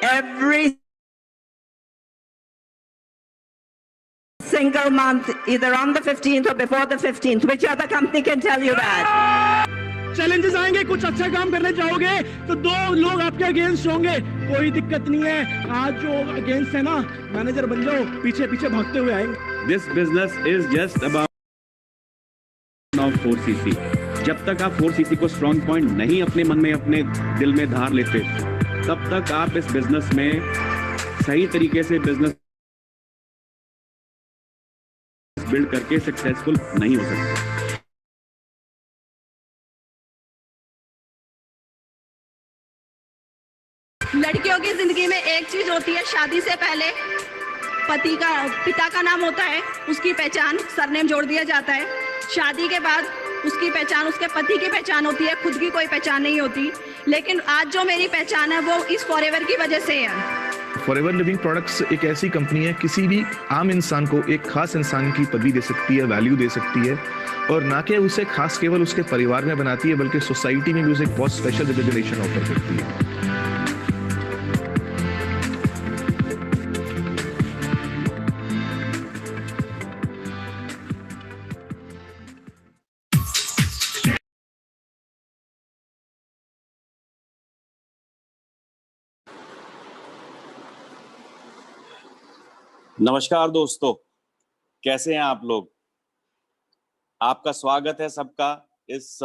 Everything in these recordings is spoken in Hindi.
every single month, either on the 15th or before the 15th. Which other company can tell you that? Challenges आएंगे, कुछ अच्छा काम करने जाओगे तो दो लोग आपके अगेंस्ट होंगे, कोई दिक्कत नहीं है। आज जो अगेंस्ट है ना, मैनेजर बन जाओ, पीछे पीछे भागते हुए आएंगे। This business is just about now 4cc। जब तक आप 4cc को स्ट्रॉन्ग पॉइंट नहीं अपने मन में, अपने दिल में धार लेते, तब तक आप इस बिजनेस में सही तरीके से बिजनेस बिल्ड करके सक्सेसफुल नहीं हो सकते। लड़कियों की जिंदगी में एक चीज होती है, शादी से पहले पिता का नाम होता है, उसकी पहचान सरनेम जोड़ दिया जाता है। शादी के बाद उसकी पहचान उसके पति की पहचान होती है, खुद की कोई पहचान नहीं होती। लेकिन आज जो मेरी पहचान है वो इस फॉरएवर की वजह से है। फॉरएवर लिविंग प्रोडक्ट्स एक ऐसी कंपनी है, किसी भी आम इंसान को एक खास इंसान की पदवी दे सकती है, वैल्यू दे सकती है, और ना कि उसे खास केवल उसके परिवार में बनाती है, बल्कि सोसाइटी में भी उसे एक बहुत स्पेशल रिकॉग्निशन ऑफर करती है। नमस्कार दोस्तों, कैसे हैं आप लोग? आपका स्वागत है सबका इस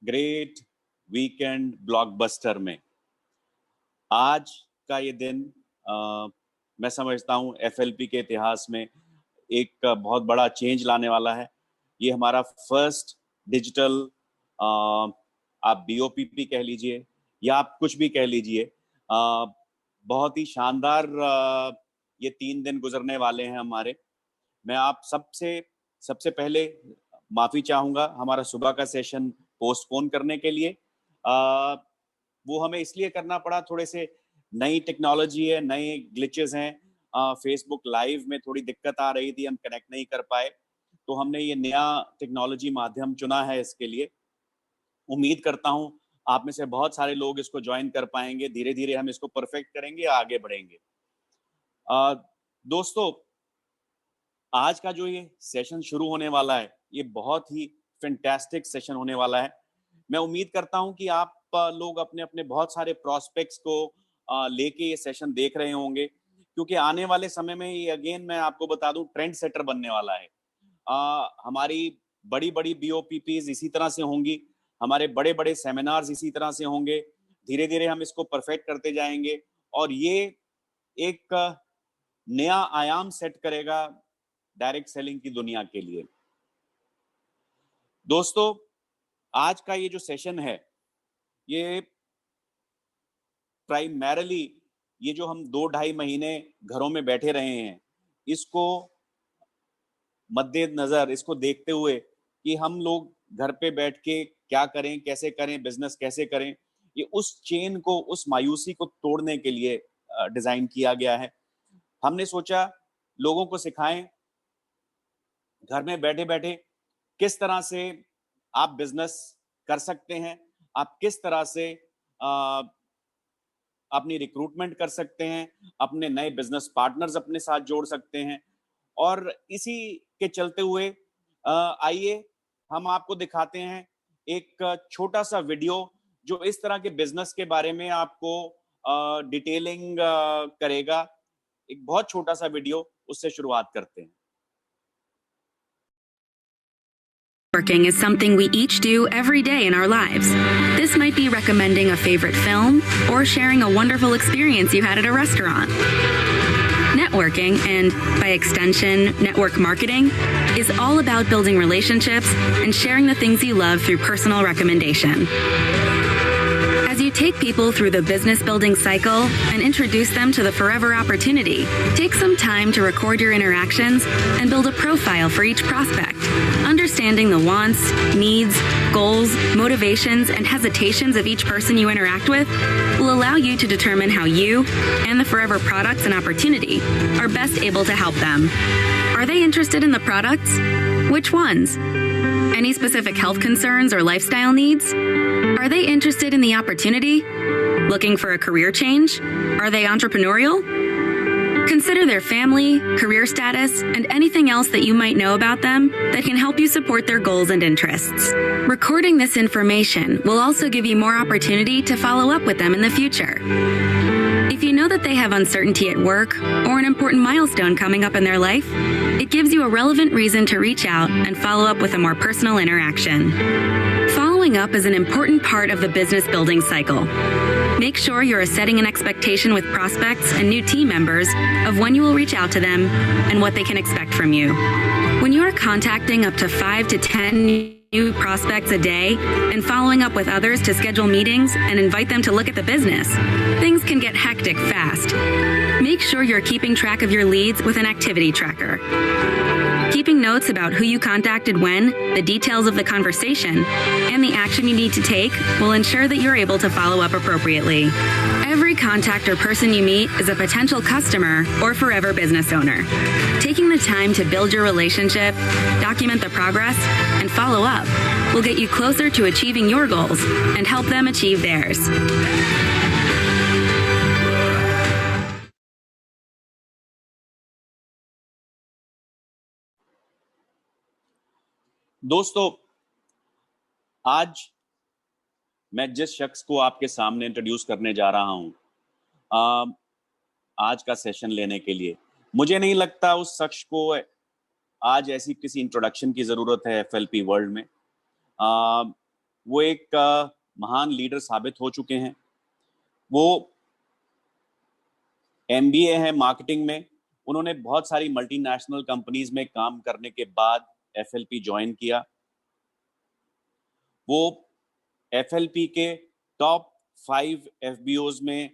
ग्रेट वीकेंड ब्लॉकबस्टर में। आज का ये दिन मैं समझता हूँ FLP के इतिहास में एक बहुत बड़ा चेंज लाने वाला है। ये हमारा फर्स्ट डिजिटल, आप BOPP कह लीजिए या आप कुछ भी कह लीजिए, बहुत ही शानदार ये 3 दिन गुजरने वाले हैं हमारे। मैं आप सबसे पहले माफी चाहूंगा हमारा सुबह का सेशन पोस्टपोन करने के लिए। वो हमें इसलिए करना पड़ा, थोड़े से नई टेक्नोलॉजी है, नए ग्लिचेस हैं। फेसबुक लाइव में थोड़ी दिक्कत आ रही थी, हम कनेक्ट नहीं कर पाए, तो हमने ये नया टेक्नोलॉजी माध्यम चुना है इसके लिए। उम्मीद करता हूं आप में से बहुत सारे लोग इसको ज्वाइन कर पाएंगे। धीरे धीरे हम इसको परफेक्ट करेंगे, आगे बढ़ेंगे। दोस्तों, आज का जो ये सेशन शुरू होने वाला है, ये बहुत ही फैंटास्टिक सेशन होने वाला है। मैं उम्मीद करता हूं कि आप लोग अपने अपने बहुत सारे प्रोस्पेक्ट्स को लेके ये सेशन देख रहे होंगे, क्योंकि आने वाले समय में ये अगेन मैं आपको बता दूं ट्रेंड सेटर बनने वाला है। हमारी बड़ी बड़ी BOPPs इसी तरह से होंगी, हमारे बड़े बड़े सेमिनार्स इसी तरह से होंगे। धीरे धीरे हम इसको परफेक्ट करते जाएंगे और ये एक नया आयाम सेट करेगा डायरेक्ट सेलिंग की दुनिया के लिए। दोस्तों, आज का ये जो सेशन है, ये प्राइमरीली ये जो हम 2-2.5 महीने घरों में बैठे रहे हैं, इसको मद्देनजर, इसको देखते हुए कि हम लोग घर पे बैठ के क्या करें, कैसे करें, बिजनेस कैसे करें, ये उस चेन को, उस मायूसी को तोड़ने के लिए डिजाइन किया गया है। हमने सोचा लोगों को सिखाएं घर में बैठे बैठे किस तरह से आप बिजनेस कर सकते हैं, आप किस तरह से अपनी रिक्रूटमेंट कर सकते हैं, अपने नए बिजनेस पार्टनर्स अपने साथ जोड़ सकते हैं। और इसी के चलते हुए आइए हम आपको दिखाते हैं एक छोटा सा वीडियो जो इस तरह के बिजनेस के बारे में आपको डिटेलिंग करेगा। एक बहुत छोटा सा वीडियो, उससे शुरुआत करते हैं। Networking is something we each do every day in our lives. This might be recommending a favorite film or sharing a wonderful experience you had at a restaurant. Networking, and by extension, network marketing, is all about building relationships and sharing the things you love through personal recommendation. As you take people through the business building cycle and introduce them to the forever opportunity, take some time to record your interactions and build a profile for each prospect. Understanding the wants, needs, goals, motivations, and hesitations of each person you interact with will allow you to determine how you and the forever products and opportunity are best able to help them. Are they interested in the products? Which ones? Any specific health concerns or lifestyle needs? Are they interested in the opportunity? Looking for a career change? Are they entrepreneurial? Consider their family, career status, and anything else that you might know about them that can help you support their goals and interests. Recording this information will also give you more opportunity to follow up with them in the future. If you know that they have uncertainty at work or an important milestone coming up in their life, it gives you a relevant reason to reach out and follow up with a more personal interaction. Following up is an important part of the business building cycle. Make sure you're setting an expectation with prospects and new team members of when you will reach out to them and what they can expect from you. When you are contacting up to 5 to 10 new prospects a day and following up with others to schedule meetings and invite them to look at the business, things can get hectic fast. Make sure you're keeping track of your leads with an activity tracker. Keeping notes about who you contacted when, the details of the conversation, and the action you need to take will ensure that you're able to follow up appropriately. Every contact or person you meet is a potential customer or forever business owner. Taking the time to build your relationship, document the progress, and follow up will get you closer to achieving your goals and help them achieve theirs. दोस्तों, आज मैं जिस शख्स को आपके सामने इंट्रोड्यूस करने जा रहा हूं आज का सेशन लेने के लिए, मुझे नहीं लगता उस शख्स को आज ऐसी किसी इंट्रोडक्शन की जरूरत है एफएलपी वर्ल्ड में। वो एक महान लीडर साबित हो चुके हैं। वो एमबीए है मार्केटिंग में। उन्होंने बहुत सारी मल्टीनेशनल कंपनीज में काम करने के बाद एफएलपी ज्वाइन किया। वो एफएलपी के टॉप 5 एफबीओज में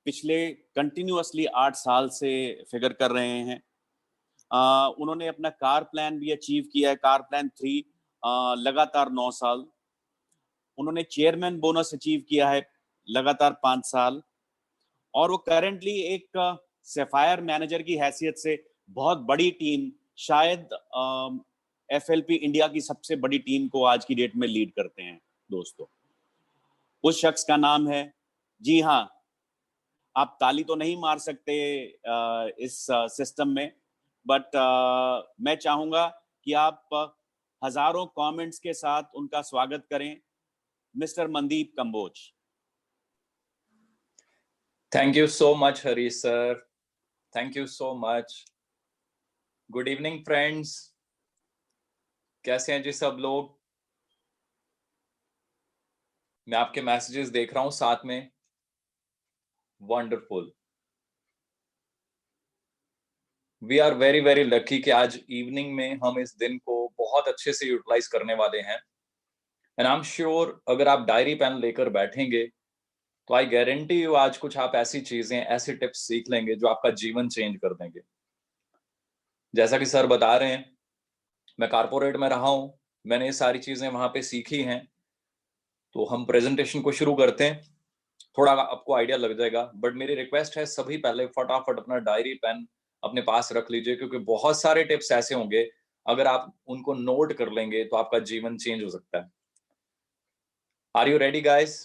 पिछले कंटिन्यूअसली 8 साल से फिगर कर रहे हैं। उन्होंने अपना कार प्लान भी अचीव किया है, कार प्लान 3 लगातार 9 साल। उन्होंने चेयरमैन बोनस अचीव किया है लगातार 5 साल। और वो करेंटली एक सैफायर मैनेजर की हैसियत से बहुत बड़ी टीम, शायद एफएलपी इंडिया की सबसे बड़ी टीम को आज की डेट में लीड करते हैं। दोस्तों, उस शख्स का नाम है, जी हाँ, आप ताली तो नहीं मार सकते इस सिस्टम में, बट मैं चाहूंगा कि आप हजारों कमेंट्स के साथ उनका स्वागत करें। Mister Mandeep Kamboj. Thank you so much, Hari sir. Thank you so much. Good evening, friends. कैसे हैं जी सब लोग? मैं आपके मैसेजेस देख रहा हूं साथ में। Wonderful. We are very very lucky कि आज इवनिंग में हम इस दिन को बहुत अच्छे से यूटिलाइज करने वाले हैं। एंड आई एम श्योर अगर आप डायरी पेन लेकर बैठेंगे तो आई गारंटी यू आज कुछ आप ऐसी चीजें, ऐसी टिप्स सीख लेंगे जो आपका जीवन चेंज कर देंगे। जैसा कि सर बता रहे हैं, मैं कारपोरेट में रहा हूं, मैंने ये सारी चीजें वहां पे सीखी हैं। तो हम प्रेजेंटेशन को शुरू करते हैं, थोड़ा आपको आइडिया लग जाएगा। बट मेरी रिक्वेस्ट है, सभी पहले फटाफट अपना डायरी पेन अपने पास रख लीजिए, क्योंकि बहुत सारे टिप्स ऐसे होंगे, अगर आप उनको नोट कर लेंगे तो आपका जीवन चेंज हो सकता है। Are you ready guys?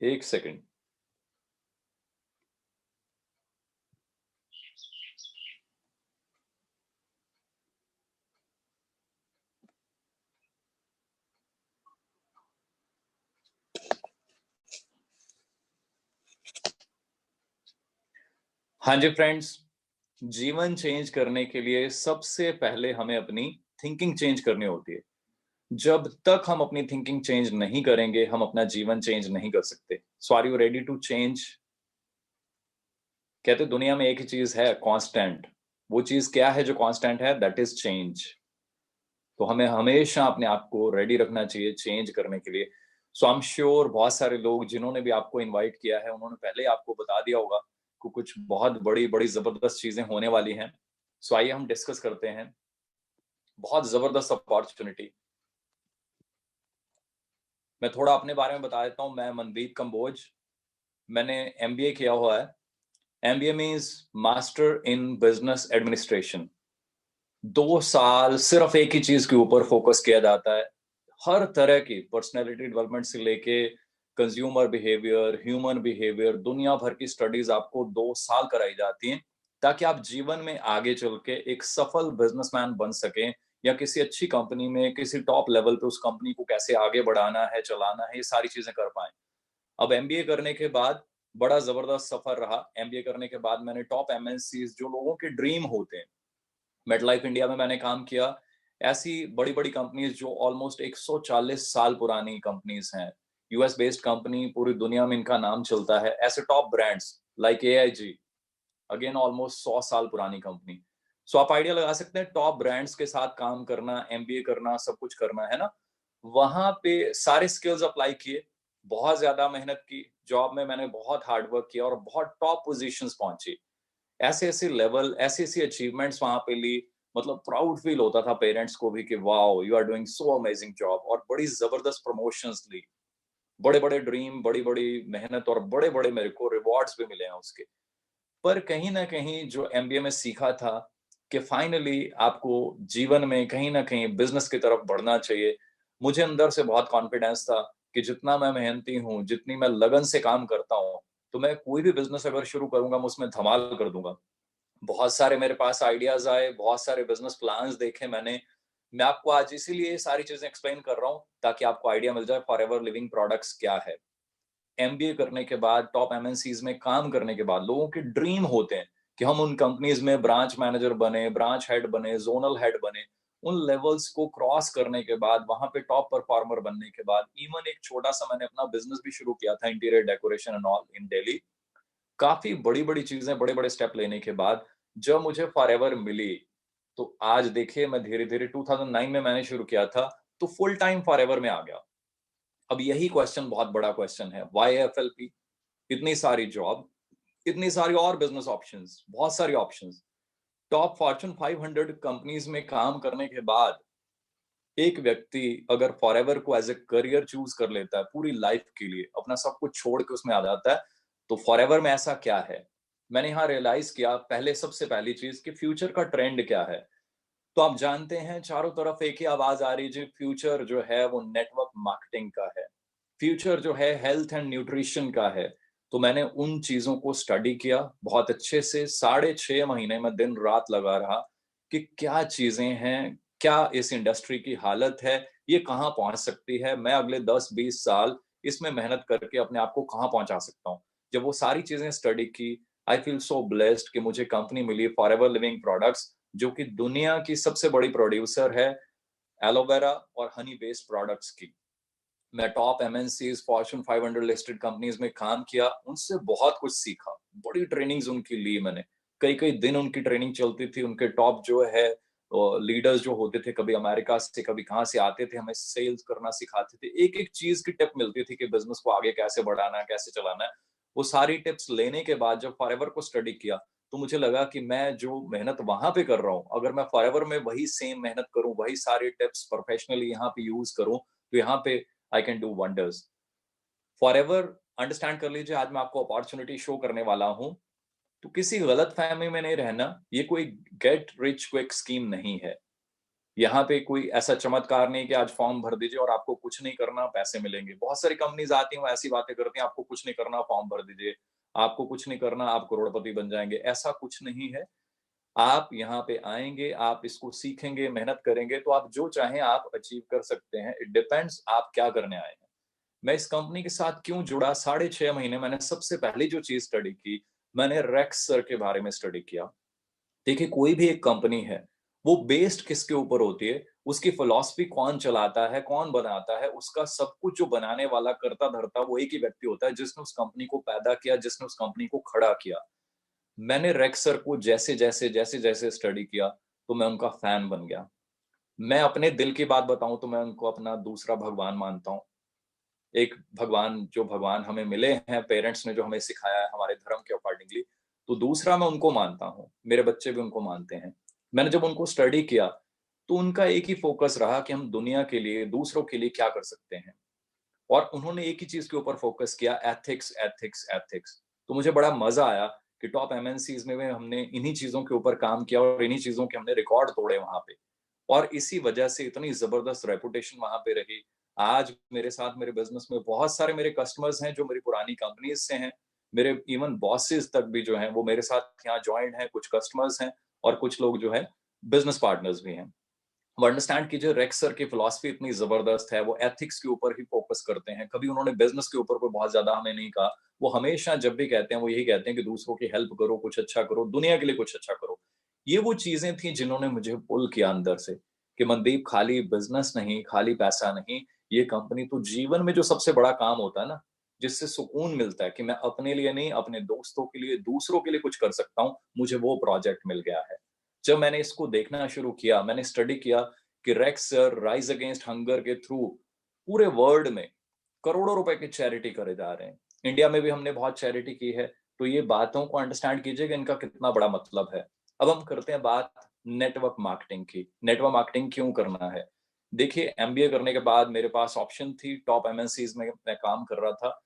एक सेकंड। हाँ जी फ्रेंड्स, जीवन चेंज करने के लिए सबसे पहले हमें अपनी थिंकिंग चेंज करनी होती है। जब तक हम अपनी थिंकिंग चेंज नहीं करेंगे, हम अपना जीवन चेंज नहीं कर सकते। So are you ready to change? कहते दुनिया में एक ही चीज है कांस्टेंट। वो चीज क्या है जो कांस्टेंट है? That is change. तो हमें हमेशा अपने आप को रेडी रखना चाहिए चेंज करने के लिए। सो आई एम श्योर बहुत सारे लोग जिन्होंने भी आपको इनवाइट किया है, उन्होंने पहले आपको बता दिया होगा कि कुछ बहुत बड़ी बड़ी जबरदस्त चीजें होने वाली हैं। सो आइए हम डिस्कस करते हैं। बहुत जबरदस्त अपॉर्चुनिटी। मैं थोड़ा अपने बारे में बता देता हूँ। मैं मनदीप कंबोज, मैंने MBA किया हुआ है। MBA means master in business administration. 2 साल सिर्फ एक ही चीज के ऊपर फोकस किया जाता है। हर तरह की पर्सनैलिटी डेवलपमेंट से लेके कंज्यूमर बिहेवियर, ह्यूमन बिहेवियर, दुनिया भर की स्टडीज आपको 2 साल कराई जाती हैं, ताकि आप जीवन में आगे चल के एक सफल बिजनेसमैन बन सकें, या किसी अच्छी कंपनी में किसी टॉप लेवल पे उस कंपनी को कैसे आगे बढ़ाना है, चलाना है, ये सारी चीजें कर पाए। अब MBA करने के बाद बड़ा जबरदस्त सफर रहा। MBA करने के बाद मैंने टॉप MNCs, जो लोगों के ड्रीम होते हैं, मेटलाइफ इंडिया में मैंने काम किया। ऐसी बड़ी बड़ी कंपनीज जो ऑलमोस्ट 140 साल पुरानी कंपनीज हैं, US बेस्ड कंपनी, पूरी दुनिया में इनका नाम चलता है। ऐसे top brands like AIG, again almost 100 साल पुरानी कंपनी। सो आप आइडिया लगा सकते हैं, टॉप ब्रांड्स के साथ काम करना, MBA करना, सब कुछ करना है ना। वहां पे सारे स्किल्स अप्लाई किए, बहुत ज्यादा मेहनत की, जॉब में मैंने बहुत हार्ड वर्क किया और बहुत टॉप पोजीशंस पहुंची। ऐसे ऐसे लेवल, ऐसी ऐसी अचीवमेंट्स वहां पे ली, मतलब प्राउड फील होता था पेरेंट्स को भी कि wow you are doing so amazing job. और बड़ी जबरदस्त प्रमोशंस ली, बड़े बड़े ड्रीम, बड़ी बड़ी मेहनत, और बड़े बड़े मेरे को रिवॉर्ड्स भी मिले हैं उसके। पर कहीं ना कहीं जो MBA में सीखा था कि फाइनली आपको जीवन में कहीं ना कहीं बिजनेस की तरफ बढ़ना चाहिए। मुझे अंदर से बहुत कॉन्फिडेंस था कि जितना मैं मेहनती हूँ, जितनी मैं लगन से काम करता हूँ, तो मैं कोई भी बिजनेस अगर शुरू करूंगा, मैं उसमें धमाल कर दूंगा। बहुत सारे मेरे पास आइडियाज आए, बहुत सारे बिजनेस प्लान्स देखे मैंने। मैं आपको आज इसीलिए ये सारी चीजें एक्सप्लेन कर रहा हूँ, ताकि आपको आइडिया मिल जाए फॉरएवर लिविंग प्रोडक्ट्स क्या है। MBA करने के बाद, टॉप MNCs में काम करने के बाद, लोगों के ड्रीम होते हैं कि हम उन कंपनीज में ब्रांच मैनेजर बने, ब्रांच हेड बने, जोनल हेड बने। उन लेवल्स को क्रॉस करने के बाद, वहां पे टॉप परफॉर्मर बनने के बाद, इवन एक छोटा सा मैंने अपना बिजनेस भी शुरू किया था, interior decoration and all in Delhi. काफी बड़ी बड़ी चीजें, बड़े बड़े स्टेप लेने के बाद जब मुझे फॉरएवर मिली, तो आज देखिए मैं धीरे धीरे 2009 में मैंने शुरू किया था, तो फुल टाइम फॉरएवर में आ गया। अब यही क्वेश्चन बहुत बड़ा क्वेश्चन है, वाई FLP? इतनी सारी जॉब, इतनी सारी और बिजनेस ऑप्शंस, बहुत सारी ऑप्शंस। टॉप फॉर्च्यून 500 कंपनीज में काम करने के बाद एक व्यक्ति अगर फॉरएवर को एज ए करियर चूज कर लेता है, पूरी लाइफ के लिए अपना सब कुछ छोड़ के उसमें आ जाता है, तो फॉरएवर में ऐसा क्या है? मैंने यहाँ रियलाइज किया, पहले सबसे पहली चीज कि फ्यूचर का ट्रेंड क्या है। तो आप जानते हैं चारों तरफ एक ही आवाज आ रही है, फ्यूचर जो है वो नेटवर्क मार्केटिंग का है, फ्यूचर जो है हेल्थ एंड न्यूट्रिशन का है। तो मैंने उन चीजों को स्टडी किया बहुत अच्छे से। 6.5 महीने में दिन रात लगा रहा कि क्या चीजें हैं, क्या इस इंडस्ट्री की हालत है, ये कहाँ पहुंच सकती है, मैं अगले 10-20 साल इसमें मेहनत करके अपने आप को कहाँ पहुंचा सकता हूँ। जब वो सारी चीजें स्टडी की, आई फील सो ब्लेस्ड कि मुझे कंपनी मिली फॉरएवर लिविंग प्रोडक्ट्स, जो कि दुनिया की सबसे बड़ी प्रोड्यूसर है एलोवेरा और हनी बेस्ड प्रोडक्ट्स की। मैं top MNCs, Fortune 500 listed companies में काम किया, उनसे बहुत कुछ सीखा, बड़ी ट्रेनिंग्स उनकी ली मैंने। कई कई दिन उनकी ट्रेनिंग चलती थी। उनके टॉप जो है लीडर्स जो होते थे, कभी अमेरिका से कभी कहाँ से आते थे, हमें सेल्स करना सिखाते थे। एक एक चीज की टिप मिलती थी कि बिजनेस को आगे कैसे बढ़ाना है, कैसे चलाना है। वो सारी टिप्स लेने के बाद जब फॉरएवर को स्टडी किया, तो मुझे लगा कि मैं जो मेहनत वहां पे कर रहा हूँ, अगर मैं फॉरएवर में वही सेम मेहनत करूं, वही सारी टिप्स प्रोफेशनली यहाँ पे यूज करूं, तो यहाँ पे I can do wonders. Forever understand कर लीजिए, आज मैं आपको अपॉर्चुनिटी शो करने वाला हूं। तो किसी गलत फहमी में नहीं रहना, ये कोई गेट रिच क्विक स्कीम नहीं है। यहाँ पे कोई ऐसा चमत्कार नहीं कि आज फॉर्म भर दीजिए और आपको कुछ नहीं करना पैसे मिलेंगे। बहुत सारी कंपनीज आती हैं, वो ऐसी बातें करती हैं, आपको कुछ नहीं करना फॉर्म भर दीजिए, आपको कुछ नहीं करना आप करोड़पति बन जाएंगे। ऐसा कुछ नहीं है। आप यहाँ पे आएंगे, आप इसको सीखेंगे, मेहनत करेंगे, तो आप जो चाहें आप अचीव कर सकते हैं। इट डिपेंड्स आप क्या करने आए हैं। मैं इस कंपनी के साथ क्यों जुड़ा? 6.5 महीने मैंने सबसे पहली जो चीज स्टडी की, मैंने रेक्स सर के बारे में स्टडी किया। देखिए, कोई भी एक कंपनी है, वो बेस्ड किसके ऊपर होती है, उसकी फिलॉसफी कौन चलाता है, कौन बनाता है, उसका सब कुछ जो बनाने वाला, करता धरता, वो एक ही व्यक्ति होता है जिसने उस कंपनी को पैदा किया, जिसने उस कंपनी को खड़ा किया। मैंने रेक्स सर को जैसे जैसे स्टडी किया, तो मैं उनका फैन बन गया। मैं अपने दिल की बात बताऊं तो मैं उनको अपना दूसरा भगवान मानता हूं। एक भगवान, जो भगवान हमें मिले हैं, पेरेंट्स ने जो हमें सिखाया है हमारे धर्म के अकॉर्डिंगली, तो दूसरा मैं उनको मानता हूं, मेरे बच्चे भी उनको मानते हैं। मैंने जब उनको स्टडी किया, तो उनका एक ही फोकस रहा कि हम दुनिया के लिए, दूसरों के लिए क्या कर सकते हैं। और उन्होंने एक ही चीज के ऊपर फोकस किया, एथिक्स एथिक्स एथिक्स। तो मुझे बड़ा मजा आया कि टॉप एमएनसीज में हमने इन्हीं चीजों के ऊपर काम किया और इन्हीं चीजों के हमने रिकॉर्ड तोड़े वहां पे, और इसी वजह से इतनी जबरदस्त रेपुटेशन वहां पे रही। आज मेरे साथ मेरे बिजनेस में बहुत सारे मेरे कस्टमर्स हैं जो मेरी पुरानी कंपनीज से हैं, मेरे इवन बॉसेस तक भी जो हैं वो मेरे साथ यहाँ ज्वाइंट हैं, कुछ कस्टमर्स हैं और कुछ लोग जो है बिजनेस पार्टनर्स भी हैं। वो अंडरस्टैंड कीजिए, रेक्स सर की फिलॉसफी इतनी जबरदस्त है, वो एथिक्स के ऊपर ही फोकस करते हैं, कभी उन्होंने बिजनेस के ऊपर कोई बहुत ज्यादा हमें नहीं कहा। वो हमेशा जब भी कहते हैं वो यही कहते हैं कि दूसरों की हेल्प करो, कुछ अच्छा करो, दुनिया के लिए कुछ अच्छा करो। ये वो चीजें थी जिन्होंने मुझे पुल किया अंदर से कि मनदीप, खाली बिजनेस नहीं, खाली पैसा नहीं, ये कंपनी तो जीवन में जो सबसे बड़ा काम होता है ना, जिससे सुकून मिलता है कि मैं अपने लिए नहीं, अपने दोस्तों के लिए, दूसरों के लिए कुछ कर सकता हूँ, मुझे वो प्रोजेक्ट मिल गया है। जब मैंने इसको देखना शुरू किया, मैंने स्टडी किया कि racks sir rise against hunger के थ्रू पूरे वर्ल्ड में करोड़ों रुपए की चैरिटी करे जा रहे हैं। इंडिया में भी हमने बहुत चैरिटी की है। तो ये बातों को अंडरस्टैंड कीजिए कि इनका कितना बड़ा मतलब है। अब हम करते हैं बात नेटवर्क मार्केटिंग की। नेटवर्क मार्केटिंग क्यों करना है? देखिए, एमबीए करने के बाद मेरे पास ऑप्शन थी, टॉप एमएनसीज में मैं काम कर रहा था।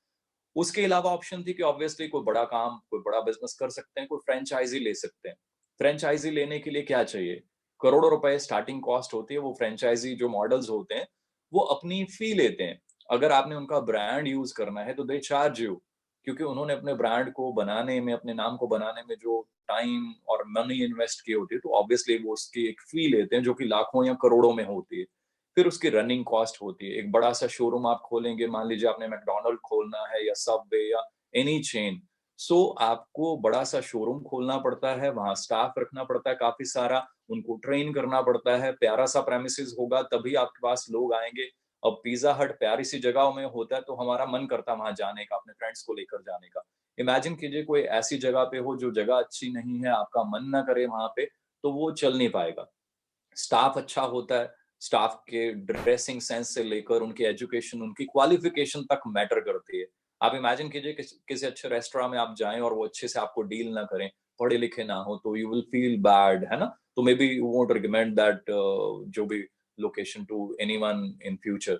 उसके अलावा ऑप्शन थी कि ऑब्वियसली कोई बड़ा काम, कोई बड़ा बिजनेस कर सकते हैं, कोई फ्रेंचाइजी ले सकते हैं। फ्रेंचाइजी लेने के लिए क्या चाहिए? करोड़ों रुपए स्टार्टिंग कॉस्ट होती है। वो फ्रेंचाइजी जो मॉडल्स होते हैं वो अपनी फी लेते हैं। अगर आपने उनका ब्रांड यूज करना है तो दे चार्ज यू, क्योंकि उन्होंने अपने ब्रांड को बनाने में, अपने नाम को बनाने में जो टाइम और मनी इन्वेस्ट की होती है, तो ऑब्वियसली वो उसकी एक फी लेते हैं जो कि लाखों या करोड़ों में होती है। फिर उसकी रनिंग कॉस्ट होती है। एक बड़ा सा शोरूम आप खोलेंगे, मान लीजिए आपने मैकडॉनल्ड खोलना है या सबवे या एनी चेन, सो आपको बड़ा सा शोरूम खोलना पड़ता है, वहां स्टाफ रखना पड़ता है काफी सारा, उनको ट्रेन करना पड़ता है, प्यारा सा प्रेमिसेस होगा तभी आपके पास लोग आएंगे। अब पिज्जा हट प्यारी सी जगह में होता है तो हमारा मन करता है वहां जाने का, अपने फ्रेंड्स को लेकर जाने का। इमेजिन कीजिए कोई ऐसी जगह पे हो जो जगह अच्छी नहीं है, आपका मन ना करे वहां पे, तो वो चल नहीं पाएगा। स्टाफ अच्छा होता है, स्टाफ के ड्रेसिंग सेंस से लेकर उनकी एजुकेशन, उनकी क्वालिफिकेशन तक मैटर करती है। आप इमेजिन कीजिए किसी अच्छे रेस्टोरेंट में आप जाएं और वो अच्छे से आपको डील ना करें, पढ़े लिखे ना हो, तो यू विल फील बैड, है ना? तो maybe you won't recommend that जो भी location to anyone in future.